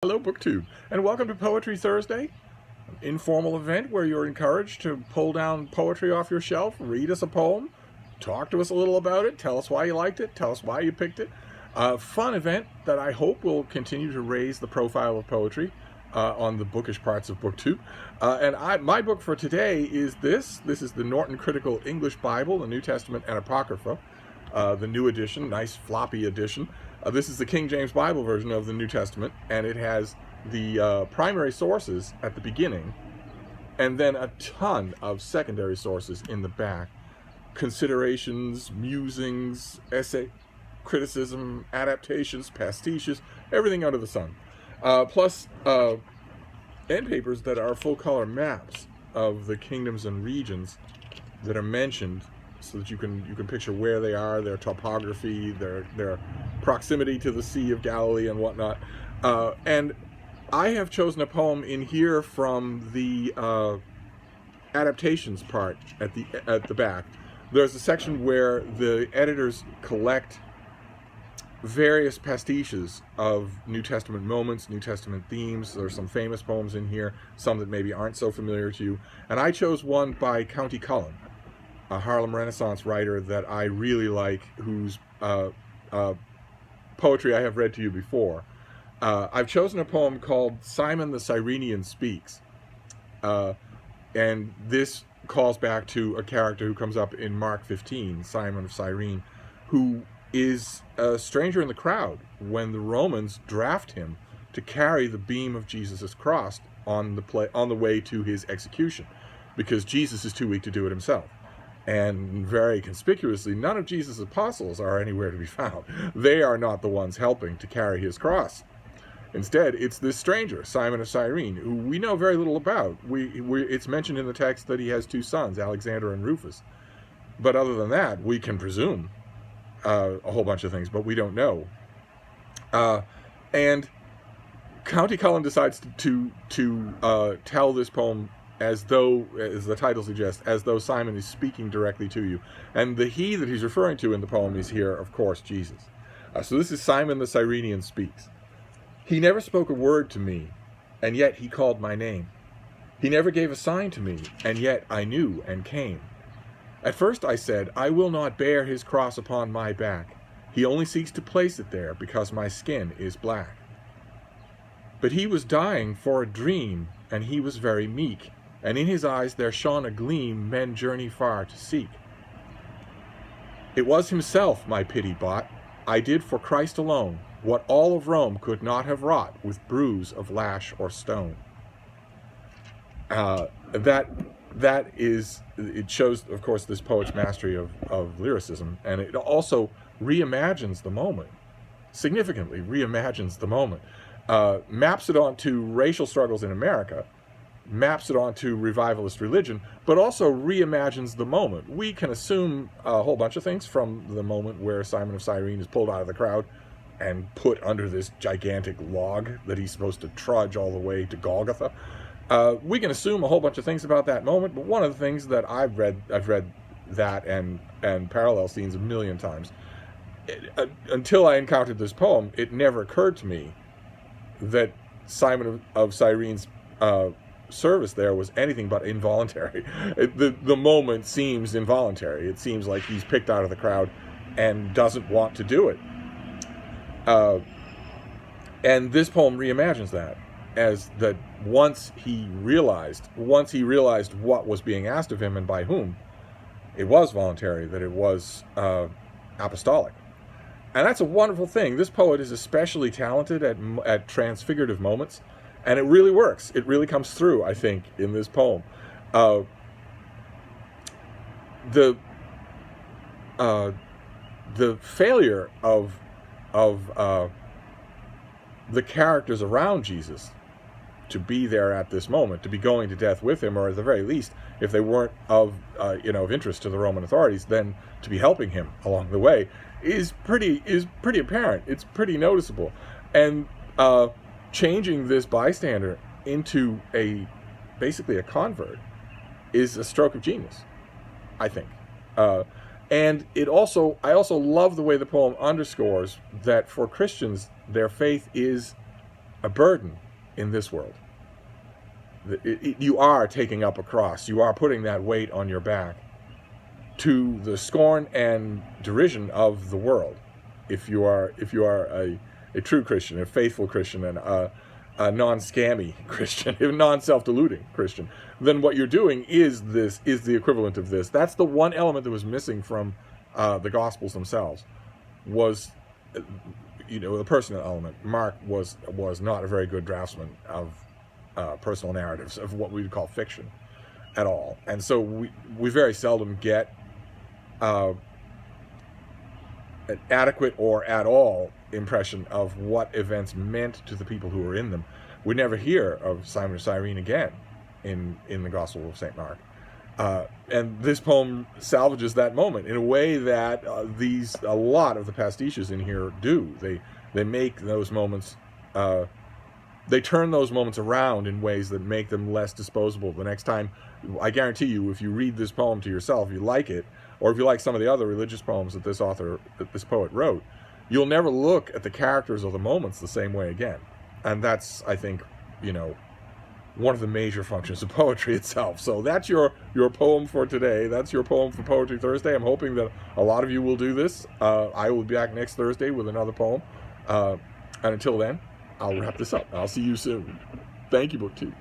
Hello, BookTube, and welcome to Poetry Thursday, an informal event where you're encouraged to pull down poetry off your shelf, read us a poem, talk to us a little about it, tell us why you liked it, tell us why you picked it. A fun event that I hope will continue to raise the profile of poetry on the bookish parts of BookTube. My book for today is this. This is the Norton Critical English Bible, the New Testament and Apocrypha, the new edition, nice floppy edition. This is the King James Bible version of the New Testament, and it has the primary sources at the beginning, and then a ton of secondary sources in the back. Considerations, musings, essay, criticism, adaptations, pastiches, everything under the sun. Plus end papers that are full-color maps of the kingdoms and regions that are mentioned, so that you can picture where they are, their topography, their proximity to the Sea of Galilee and whatnot. And I have chosen a poem in here from the adaptations part at the back. There's a section where the editors collect various pastiches of New Testament moments, New Testament themes. There's some famous poems in here, some that maybe aren't so familiar to you. And I chose one by County Cullen, a Harlem Renaissance writer that I really like, whose poetry I have read to you before. I've chosen a poem called Simon the Cyrenian Speaks. And this calls back to a character who comes up in Mark 15, Simon of Cyrene, who is a stranger in the crowd when the Romans draft him to carry the beam of Jesus' cross on the way to his execution, because Jesus is too weak to do it himself. And very conspicuously, none of Jesus' apostles are anywhere to be found. They are not the ones helping to carry his cross. Instead, it's this stranger, Simon of Cyrene, who we know very little about. It's mentioned in the text that he has two sons, Alexander and Rufus. But other than that, we can presume a whole bunch of things, but we don't know. And County Cullen decides to tell this poem as though, as the title suggests, as though Simon is speaking directly to you. And the he that he's referring to in the poem is here, of course, Jesus. So this is Simon the Cyrenian Speaks. He never spoke a word to me, and yet he called my name. He never gave a sign to me, and yet I knew and came. At first I said, I will not bear his cross upon my back. He only seeks to place it there because my skin is black. But he was dying for a dream, and he was very meek, and in his eyes there shone a gleam men journey far to seek. It was himself my pity bought. I did for Christ alone what all of Rome could not have wrought with bruise of lash or stone. It shows, of course, this poet's mastery of lyricism, and it also reimagines the moment, significantly reimagines the moment, maps it onto racial struggles in America, maps it onto revivalist religion, but also reimagines the moment. We can assume a whole bunch of things from the moment where Simon of Cyrene is pulled out of the crowd and put under this gigantic log that he's supposed to trudge all the way to Golgotha. We can assume a whole bunch of things about that moment, but one of the things that I've read that and parallel scenes a million times. Until I encountered this poem, it never occurred to me that Simon of Cyrene's service there was anything but involuntary. The moment seems involuntary. It seems like he's picked out of the crowd and doesn't want to do it. And this poem reimagines that, as that once he realized what was being asked of him and by whom, it was voluntary, that it was apostolic. And that's a wonderful thing. This poet is especially talented at transfigurative moments, and it really works. It really comes through, I think, in this poem. The failure of the characters around Jesus to be there at this moment, to be going to death with him, or at the very least, if they weren't of interest to the Roman authorities, then to be helping him along the way, is pretty apparent. It's pretty noticeable. And changing this bystander into basically a convert is a stroke of genius, I think. And I also love the way the poem underscores that for Christians, their faith is a burden in this world. You are taking up a cross. You are putting that weight on your back to the scorn and derision of the world. If you are a true Christian, a faithful Christian, and a non-scammy Christian, a non-self-deluding Christian, then what you're doing is the equivalent of this. That's the one element that was missing from the Gospels themselves, was the personal element. Mark was not a very good draftsman of personal narratives, of what we would call fiction at all. And so we very seldom get an adequate or at all impression of what events meant to the people who were in them. We never hear of Simon of Cyrene again in the Gospel of St. Mark. And this poem salvages that moment in a way that a lot of the pastiches in here do. They make those moments, they turn those moments around in ways that make them less disposable. The next time, I guarantee you, if you read this poem to yourself, you like it, or if you like some of the other religious poems that this poet wrote, you'll never look at the characters or the moments the same way again. And that's, I think, one of the major functions of poetry itself. So that's your poem for today. That's your poem for Poetry Thursday. I'm hoping that a lot of you will do this. I will be back next Thursday with another poem. And until then, I'll wrap this up. I'll see you soon. Thank you, BookTube.